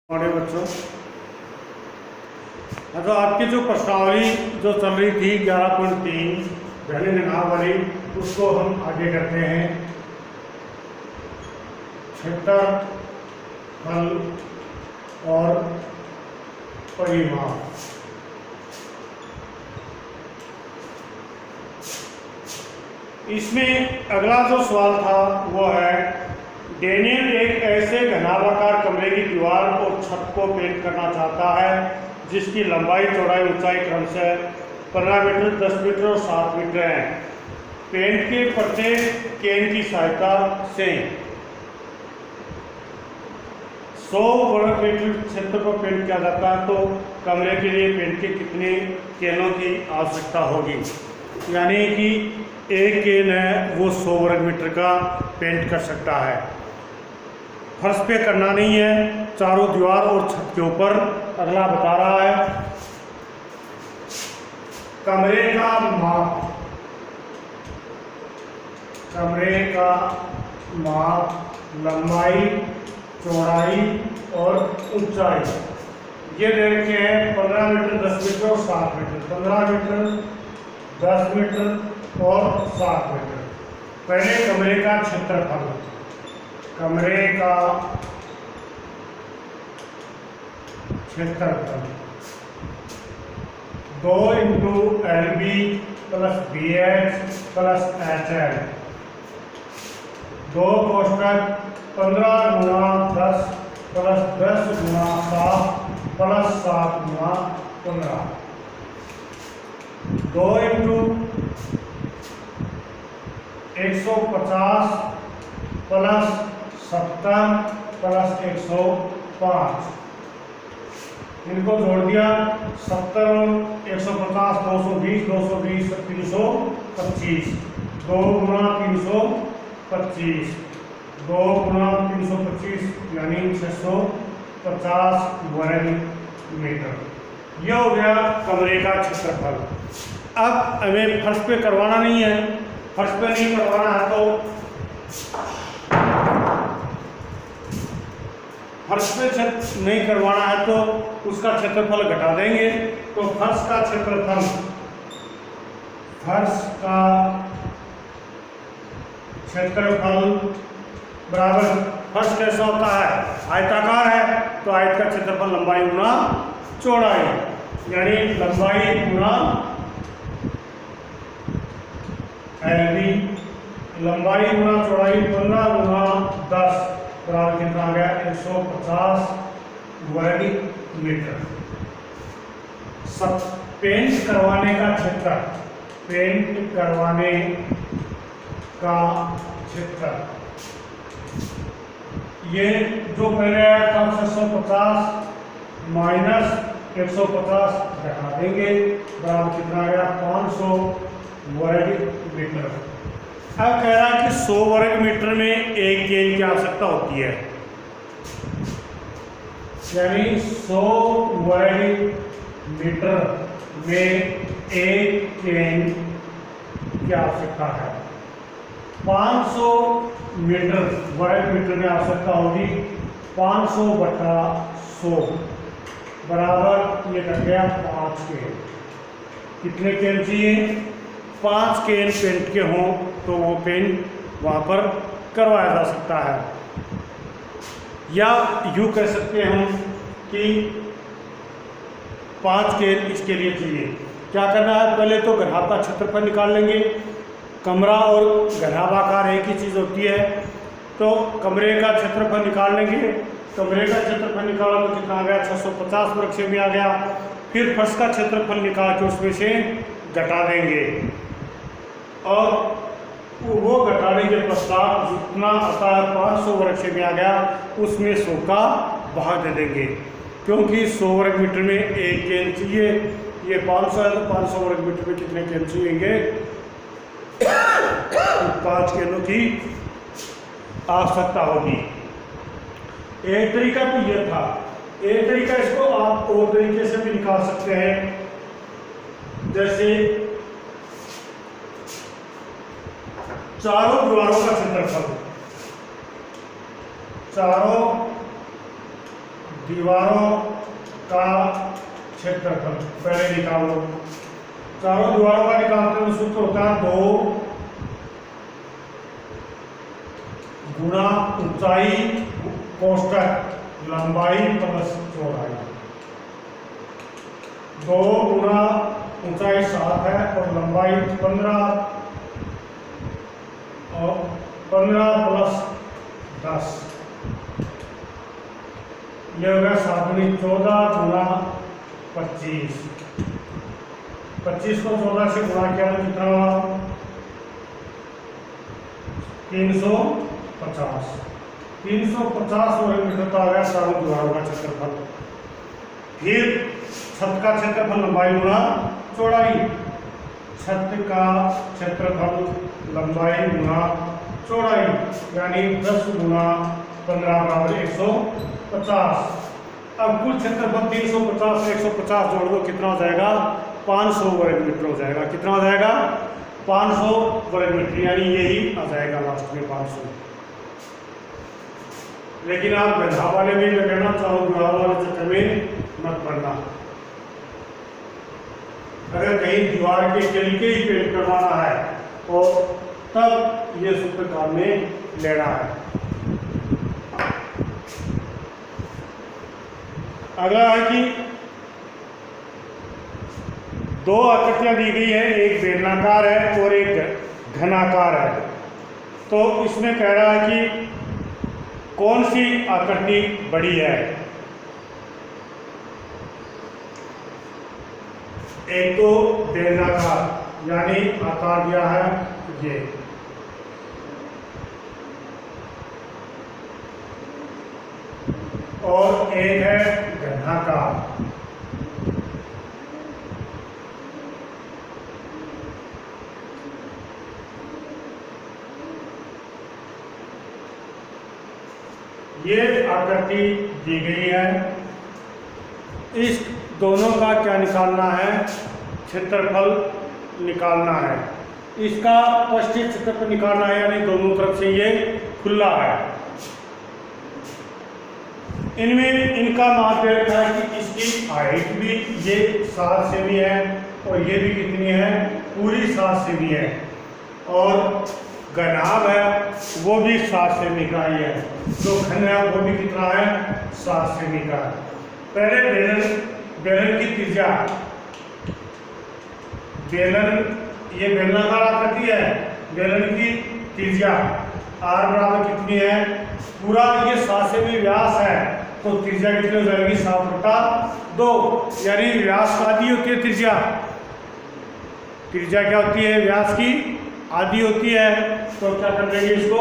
बड़े बच्चों, तो आपकी जो प्रश्नावली जो चल रही थी 11.3 पहले निगाह वाली, उसको हम आगे करते हैं। क्षेत्रफल और परिमाप। इसमें अगला जो सवाल था वो है, डेनियल एक ऐसे घनाभाकार कमरे की दीवार और छत को पेंट करना चाहता है जिसकी लंबाई चौड़ाई ऊंचाई क्रमशः 15 मीटर, 10 मीटर और 7 मीटर है। पेंट के प्रत्येक केन की सहायता से 100 वर्ग मीटर क्षेत्र को पेंट किया जाता है, तो कमरे के लिए पेंट के कितने केनों की आवश्यकता होगी। यानी कि एक केन है वो 100 वर्ग मीटर का पेंट कर सकता है। फर्श पे करना नहीं है, चारों दीवार और छत के ऊपर। अगला बता रहा है, कमरे का माप, कमरे का माप, लंबाई, चौड़ाई और ऊंचाई ये दे रखे हैं। 15 मीटर, 10 मीटर और 7 मीटर। 15 मीटर, 10 मीटर और 7 मीटर। पहले कमरे का क्षेत्रफल, कमरे का क्षेत्रफल 2 into LB plus BH plus HL, 2 कोष्ठक 15 गुणा 10 प्लस 10 गुणा 7 प्लस 7 गुणा 15, 2 इंटू 150 प्लस 70 प्लस 105, इनको जोड़ दिया। 70 150 220, 220 325, 2 गुणा 325, 2 गुणा 325 यानी 650 वर्ग मीटर। यह हो गया कमरे का क्षेत्रफल। अब हमें फर्श पे करवाना नहीं है, फर्श पे नहीं करवाना है तो फर्श पे नहीं करवाना है तो उसका क्षेत्रफल घटा देंगे। तो फर्श का क्षेत्रफल, फर्श का क्षेत्रफल बराबर, फर्श कैसा होता है, आयताकार है, तो आयत का क्षेत्रफल लंबाई गुना चौड़ाई, यानी लंबाई गुना LB, लंबाई गुना चौड़ाई 15 गुना 10 बराबर कितना आ गया 150 वर्ग मीटर। सब पेंट करवाने का क्षेत्र, पेंट करवाने का क्षेत्र, ये जो पहले आया था 650 माइनस 150 घटा देंगे, बराबर कितना आ गया 500 वर्ग मीटर। अब कह रहा है कि 100 वर्ग मीटर में एक केन की आवश्यकता होती है, यानी 100 वर्ग मीटर में एक केन की आवश्यकता है। 500 मीटर वर्ग मीटर में आवश्यकता होगी 500 बटा 100 बराबर ये कट गया 5 केन। कितने केन चाहिए? 5 केन पेंट के हों तो वो पेंट वहाँ पर करवाया जा सकता है। या यूँ कह सकते हैं कि 5 केन इसके लिए चाहिए। क्या करना है, पहले तो घनाभ का क्षेत्रफल निकाल लेंगे। कमरा और घनाभाकार एक ही चीज़ होती है, तो कमरे का क्षेत्रफल निकाल लेंगे। कमरे का क्षेत्रफल निकाला तो कितना आ गया 650 वर्ग सेमी आ गया। फिर फर्श का क्षेत्रफल निकाल के उसमें से घटा देंगे, और वो घटाने के पश्चात जितना आता है 500 वर्ग सेमी आ गया, उसमें 100 का भाग दे देंगे, क्योंकि 100 वर्ग मीटर में एक केन चाहिए। ये 500 है तो 500 वर्ग मीटर में कितने केन चाहिएंगे? 5 केनों की आवश्यकता होगी। एक तरीका तो ये था। एक तरीका, इसको आप और तरीके से भी निकाल सकते हैं। जैसे चारों दीवारों का क्षेत्रफल, चारों दीवारों का क्षेत्रफल पहले निकालो। चारों दीवारों का निकालते हुए सूत्र होता है 2 गुणा ऊंचाई कोष्टक लंबाई प्लस चौड़ाई। 2 गुणा ऊंचाई 7 है और लंबाई 15 और 15 प्लस 10 ये हो गया 7 गुनी 14 गुणा 25। 25 को 14 से गुणा किया तो कितना हुआ 350। 350 वर्ग मीटर का आ गया चारों दीवारों का क्षेत्रफल। फिर छत का क्षेत्रफल लंबाई गुणा चौड़ाई। छत का क्षेत्रफल लंबाई गुणा चौड़ाई यानी 10 गुणा 15 बराबर 150। अब कुल क्षेत्रफल 350 से 150 जोड़ दो कितना हो जाएगा 500 वर्ग मीटर हो जाएगा। कितना हो जाएगा 500 वर्ग मीटर यानी यही आ जाएगा लास्ट में 500। लेकिन आप गधा वाले भी लगाना चाहो गुड़ा वाले चक्कर में मत पड़ना। अगर कहीं दीवार के के ही पेंट करवाना है तो तब ये सूत्र काम में लेना है। अगला है कि 2 आकृतियां दी गई है, एक बेलनाकार है और एक घनाकार है। तो इसमें कह रहा है कि कौन सी आकृति बड़ी है। एक तो बेलनाकार यानी आकार दिया है ये, और एक है घनाकार। ये आकृति दी गई है। इस दोनों का क्या निकालना है क्षेत्रफल निकालना है। इसका पश्चिम क्षेत्रफल निकालना है यानी दोनों तरफ से ये खुला है। इनमें इनका मान दे रखा है कि इसकी हाइट भी ये 7 सेमी है और ये भी कितनी है पूरी 7 सेमी है, और घनाभ है वो भी 7 सेमी का ही है। जो घन है वो भी कितना है 7 सेमी का है। पहले बेलन की त्रिज्या, ये बेलनाकार आकृति है, बेलन की त्रिज्या r बराबर कितनी है पूरा ये 7 सेमी व्यास है तो त्रिज्या कितनी हो जाएगी 7/2 यानी व्यास का आधी होती है त्रिज्या। त्रिज्या क्या होती है व्यास की आधी होती है। तो क्या कर देंगे इसको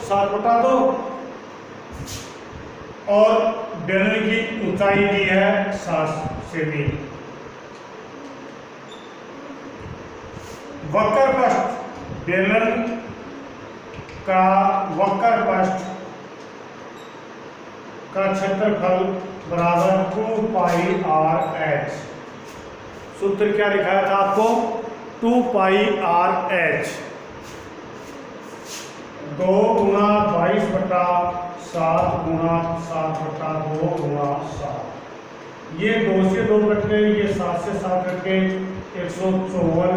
7/2 और बेलन की ऊंचाई दी है 7 सेमी। वक्र पृष्ठ बेलन का वक्र पृष्ठ का क्षेत्रफल बराबर 2πr/h। सूत्र क्या लिखाया था आपको 2πr/h। 2 गुणा 22/7 गुणा 7/2 गुणा 7। ये 2 से 2 कट गए, ये 7 से 7 कट गए, 154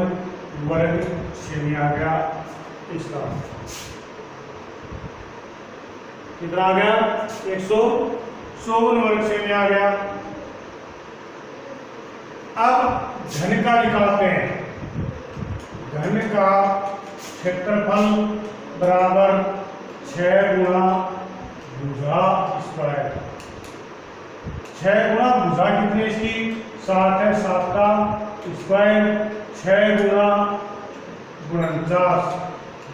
वर्ग सेमी आ गया। इसका कितना आ गया 154 वर्ग सेमी आ गया। अब घन का निकालते हैं। घन का क्षेत्रफल बराबर 6 गुणा भुजा स्क्वायर। 6 गुणा भुजा कितनी इसकी 7 है, 7 का स्क्वायर 6 गुणा 49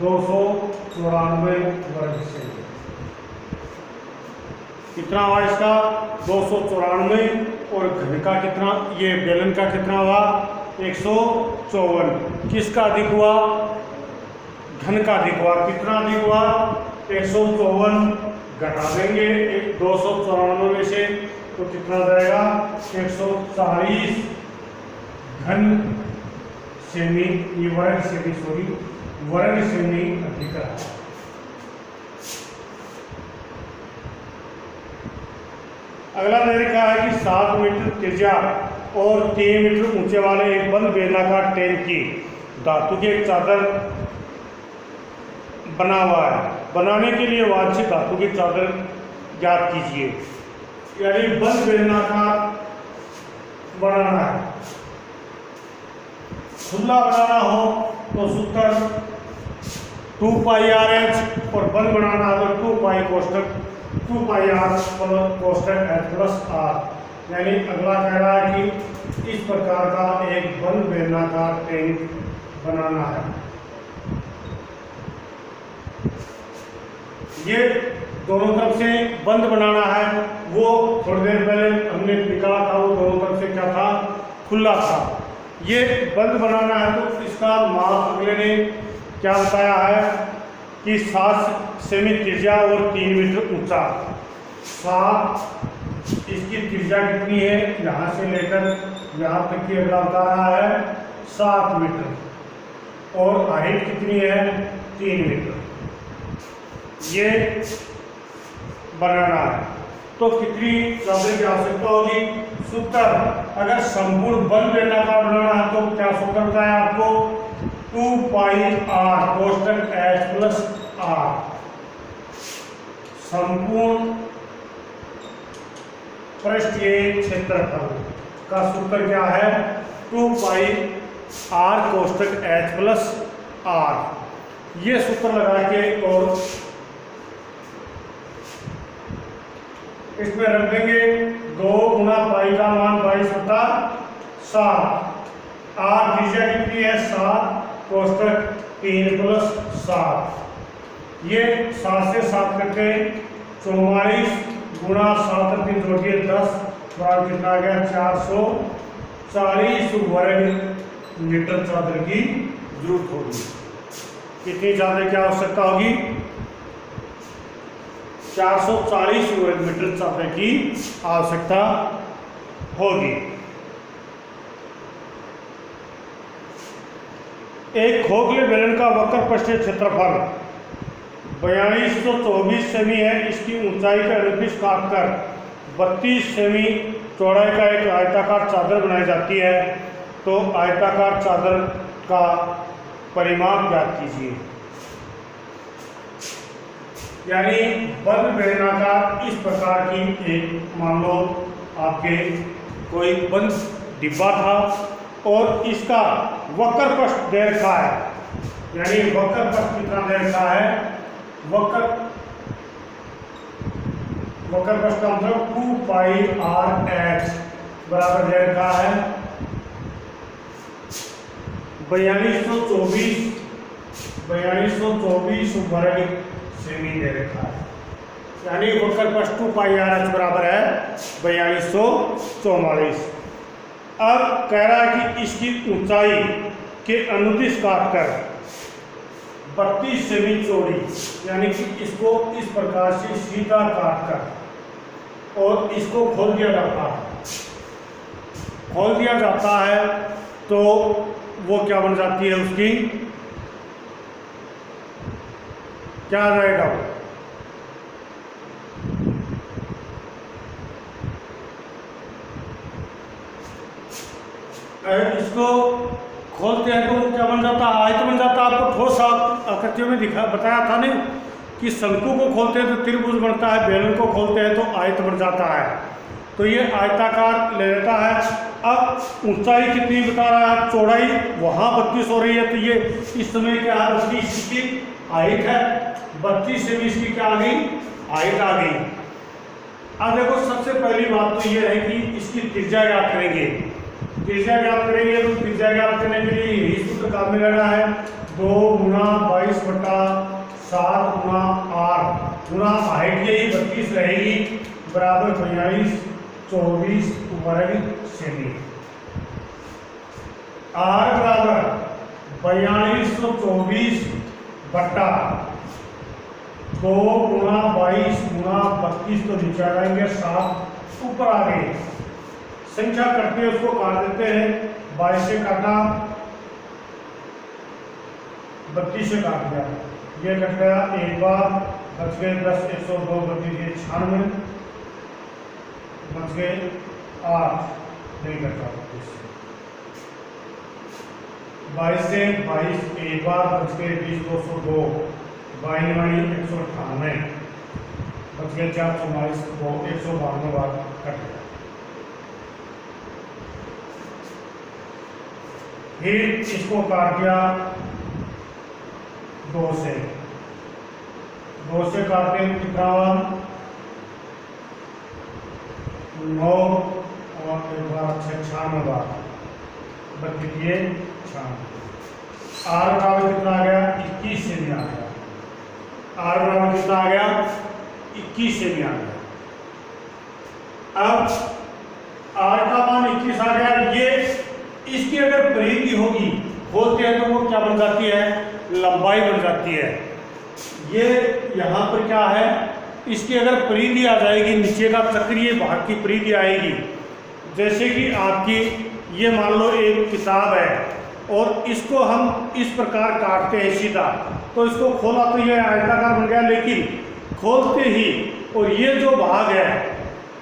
294 वर्ग सेमी। कितना हुआ इसका 294 और घन का कितना ये बेलन का कितना हुआ 154। किसका अधिक हुआ घन का अधिक हुआ। कितना अधिक हुआ 154 घटा देंगे 294 में से तो कितना जाएगा 140 घन सेमी। ये वर्ग सेमी अधिक है। 1 अगला दे रखा है कि 7 मीटर त्रिज्या और 3 मीटर ऊंचे वाले एक बंद बेलनाकार टैंक की धातु की एक चादर बना हुआ है। बनाने के लिए वांछित धातु की चादर ज्ञात कीजिए। यानी बंद बेलनाकार बनाना है, खुला बनाना हो तो सूत्र 2 पाई आर एच और बंद बनाना हो तो 2 पाई कोष्टक 2 पाई आर कोष्टक एच प्लस आर। यानी अगला कह रहा है कि इस प्रकार का एक बंद बेलनाकार टैंक बनाना है। ये दोनों तरफ से बंद बनाना है। वो थोड़ी देर पहले हमने निकाला था, वो दोनों तरफ से क्या था, खुला था। ये बंद बनाना है तो इसका माप अगले ने क्या बताया है कि 7 सेमी त्रिज्या और 3 मीटर ऊंचा। 7 इसकी त्रिज्या कितनी है, यहाँ से लेकर यहाँ तक की अगला बता रहा है 7 मीटर और हाइट कितनी है 3 मीटर। ये बनाना है तो कितनी चादर की आवश्यकता होगी। सूत्र, अगर संपूर्ण बंद बेलनाकार बनाना है तो क्या सूत्र बताया आपको, 2 पाई आर कोष्टक एच प्लस आर। संपूर्ण पृष्ठीय क्षेत्रफल का सूत्र क्या है, 2 पाई आर कोष्टक एच प्लस आर। ये सूत्र लगा के और इसमें रख देंगे 2 गुना पाई का मान 22/7। आर त्रिज्या कितनी है 7 कोष्टक 3 प्लस 7। ये 7 से 7 करके 44 गुणा 7 3 जोड़िए 10 बराबर कितना आ गया 440 वर्ग मीटर चादर की जरूरत होगी। कितनी चादर की आवश्यकता होगी, 440 वर्ग मीटर चादर की आवश्यकता होगी। एक खोखले बेलन का वक्र पृष्ठीय क्षेत्रफल 4224 सेमी है। इसकी ऊंचाई का 38 काटकर 32 सेमी चौड़ाई का एक आयताकार चादर बनाई जाती है। तो आयताकार चादर का परिमाप ज्ञात कीजिए। यानी बंद बेलनाकार इस प्रकार की एक, मान लो आपके कोई बंद डिब्बा था और इसका वक्र पृष्ठ दे रखा है। यानी वक्र पृष्ठ कितना दे रखा है, वक्र पृष्ठ का मतलब 2 पाई आर एच बराबर दे रखा है 4224 वर्ग सेमी दे रखा है। यानी वक्र पृष्ठ 2 पाई आर एच बराबर है 4244। अब कह रहा है कि इसकी ऊंचाई के अनुदिश काटकर 32 सेमी चौड़ी, यानी कि इसको इस प्रकार से सीधा काटकर और इसको खोल दिया जाता है तो वो क्या बन जाती है, उसकी क्या आ जाएगा, इसको खोलते हैं तो क्या बन जाता है, आयत बन जाता है। आपको ठोस आकृतियों में बताया था नहीं कि शंकु को खोलते हैं तो त्रिभुज बनता है, बेलन को खोलते हैं तो आयत बन जाता है। तो ये आयताकार ले लेता है। अब ऊंचाई कितनी बता रहा है, चौड़ाई वहाँ 32 हो रही है तो ये इस समय क्या है, 32 की हाइट है, 32 से 20 की क्या आ गई, हाइट आ गई। अब देखो सबसे पहली बात तो ये है कि इसकी त्रिज्या ज्ञात करेंगे। त्रिज्या ज्ञात करेंगे तो त्रिज्या ज्ञात करने के लिए यही सूत्र काम में लेना है, 2 गुना 22/7 गुना आर गुना हाइट यही 32 रहेगी बराबर 4224 वर्ग सेमी। आर बराबर 4224 बट्टा 2 गुना 22 गुना 32 तो नीचे आ जाएंगे, 7 ऊपर आ गए। संख्या करते हैं उसको काट देते हैं, 22 से काटा 32 से काट दिया, ये कट गया एक बार, बच गए 10 102 32 96 बच गए 8, नहीं करता 22 से 22 एक बार बच गए 20, 202, 22 198, बच गए 444, 192 बार कट गया। फिर इसको काट दिया 2 से काटते हैं कितना 9 और एक बार 96 बार, 32 96। आर बराबर कितना आ गया 21 से भी आ गया, आर बराबर कितना आ गया 21 से भी आ गया। अब आर का मान 21 आ गया, ये इसकी अगर परिधि होगी खोलते हैं तो वो क्या बन जाती है, लंबाई बन जाती है। ये यहाँ पर क्या है, इसकी अगर परिधि आ जाएगी, नीचे का चक्रीय भाग की परिधि आएगी। जैसे कि आपकी ये मान लो एक किताब है और इसको हम इस प्रकार काटते हैं सीधा, तो इसको खोला तो ये आयताकार बन गया, लेकिन खोलते ही और ये जो भाग है,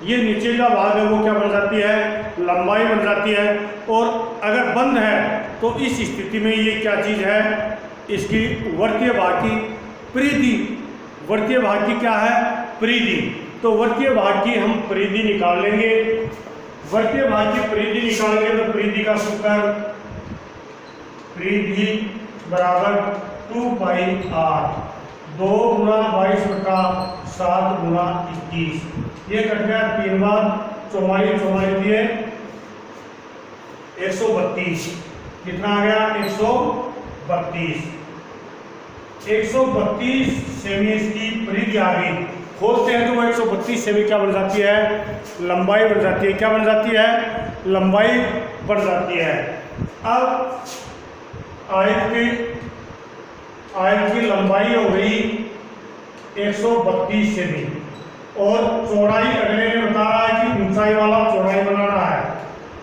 ये नीचे का भाग है, वो क्या बन जाती है, लंबाई बन जाती है। और अगर बंद है तो इस स्थिति में ये क्या चीज़ है, इसकी वर्तीय भाग की परिधि, वर्तीय भाग की क्या है, परिधि। तो वर्तीय भाग की हम परिधि निकाल लेंगे, वर्तीय भाग की परिधि निकालेंगे तो परिधि का सूत्र परिधि बराबर 2 पाई r, 2 गुना 22 बटा 7 गुना 21, ये कट गया 3 बार, 44 दिए 132, कितना आ गया 132, 132 सेमी इसकी परिधि आ गई। खोलते हैं तो वो 132 सेमी क्या बन जाती है, लंबाई बन जाती है। क्या बन जाती है, लंबाई बन जाती है। अब आयत की लंबाई हो गई 132 सेमी और चौड़ाई अगले ने बता रहा है कि ऊंचाई वाला चौड़ाई बनाना है,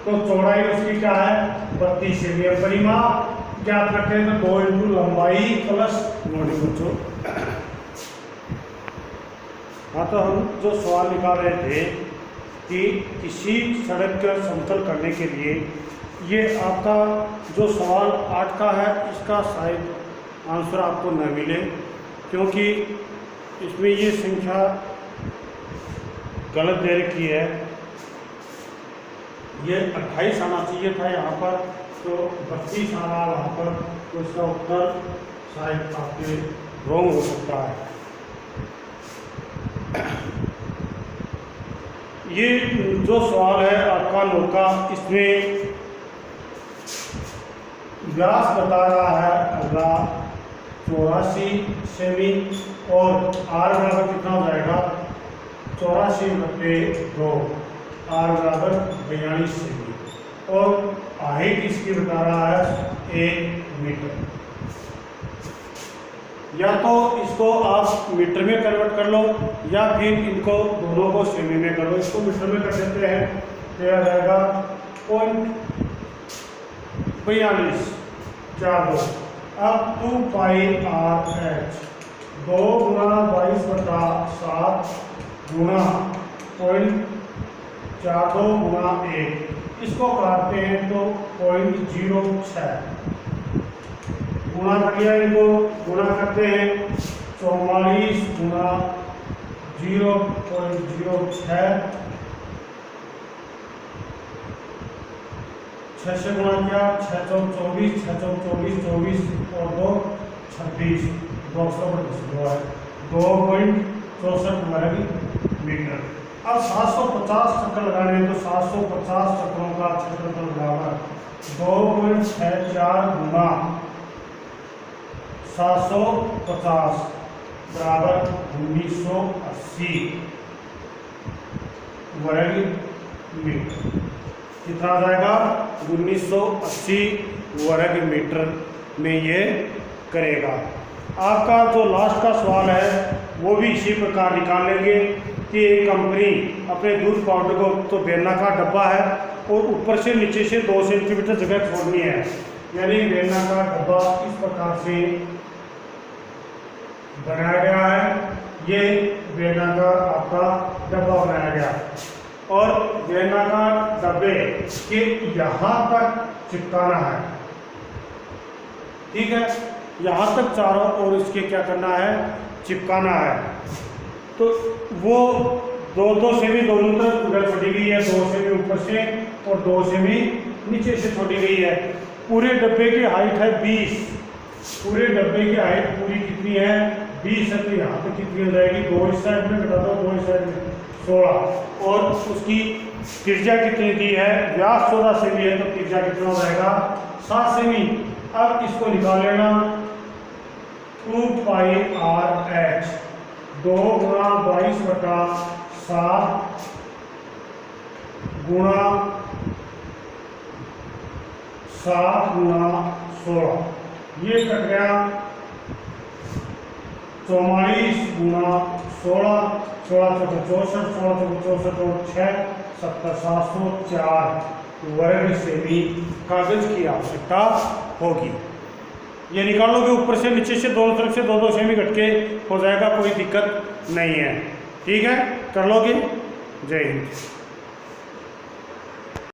तो चौड़ाई उसकी क्या है 32 सेमी। अब परिमाप क्या करते हैं तो 2 इंटू लंबाई प्लस नोटिंग बच्चों। हाँ, तो हम जो सवाल निकाल रहे थे कि किसी सड़क का समतल करने के लिए, ये आपका जो सवाल 8 का है, इसका शायद आंसर आपको न मिले, क्योंकि इसमें ये संख्या गलत दे रखी है। ये 28 आना चाहिए था यहाँ पर, तो 32 आना वहाँ पर, तो इसका उत्तर शायद आपके रॉन्ग हो सकता है। ये जो सवाल है आपका 9 का, इसमें व्यास बता रहा है 84 सेमी और आर बराबर कितना हो जाएगा 84/2, आर बराबर 42 सेमी और हाइट इसकी बता रहा है 1 मीटर। या तो इसको आप मीटर में कन्वर्ट कर लो या फिर इनको दोनों को सेमी में कर लो। इसको मीटर में कर देते हैं तो यह जाएगा 0.42। अब 2 पाई आर एच 2 गुना 22 बटा 7 गुना 0.42 गुना 1, इसको काटते हैं तो 0.06 गुना कर लिया, इनको गुना करते हैं 44 गुना 0.06, 6 से गुना किया 6 चौक 24, 6 चौक 24, 24 और 2 26, 2.64 वर्ग मीटर। अब 750 चक्कर लगाने हैं तो 750 चक्करों का क्षेत्रफल बराबर 2.64 गुना 750 बराबर 1980 वर्ग मीटर। कितना आ जाएगा 1980 वर्ग मीटर में ये करेगा। आपका जो लास्ट का सवाल है वो भी इसी प्रकार निकाल लेंगे कि एक कंपनी अपने दूध पाउडर को, तो बेलनाकार डब्बा है और ऊपर से नीचे से 2 सेंटीमीटर जगह छोड़नी है, यानी बेलनाकार डब्बा इस प्रकार से बनाया गया है। ये बेलनाकार आपका डब्बा बनाया गया। और बेलनाकार डब्बे के यहाँ तक चिपकाना है। ठीक है, यहाँ तक चारों ओर इसके क्या करना है, चिपकाना है। तो वो 2-2 सेमी दोनों तरफ उधर छोड़ी गई है, 2 सेमी ऊपर से और 2 सेमी नीचे से छोड़ी गई है। पूरे डब्बे की हाइट है 20, पूरे डब्बे की हाइट पूरी कितनी है 20 है। तो यहाँ पे कितनी हो जाएगी, 2 इस साइड में घटा दो, 2 इस साइड में 16। और उसकी त्रिज्या कितनी दी है, व्यास 14 सेमी है, तो त्रिज्या कितना हो जाएगा 7 सेमी। अब इसको निकाल लेना, 2πr(h) 2 गुणा 22/7 गुणा 7 गुणा 16, ये कट गया 44 गुणा 16, 16 चौके 64, 16 चौके 64 और 6 70 704 वर्ग सेमी कागज की आवश्यकता होगी। ये निकाल लोगे ऊपर से नीचे से, दोनों तरफ से 2-2 सेमी घटके हो जाएगा, कोई दिक्कत नहीं है। ठीक है, कर लोगे। जय हिंद।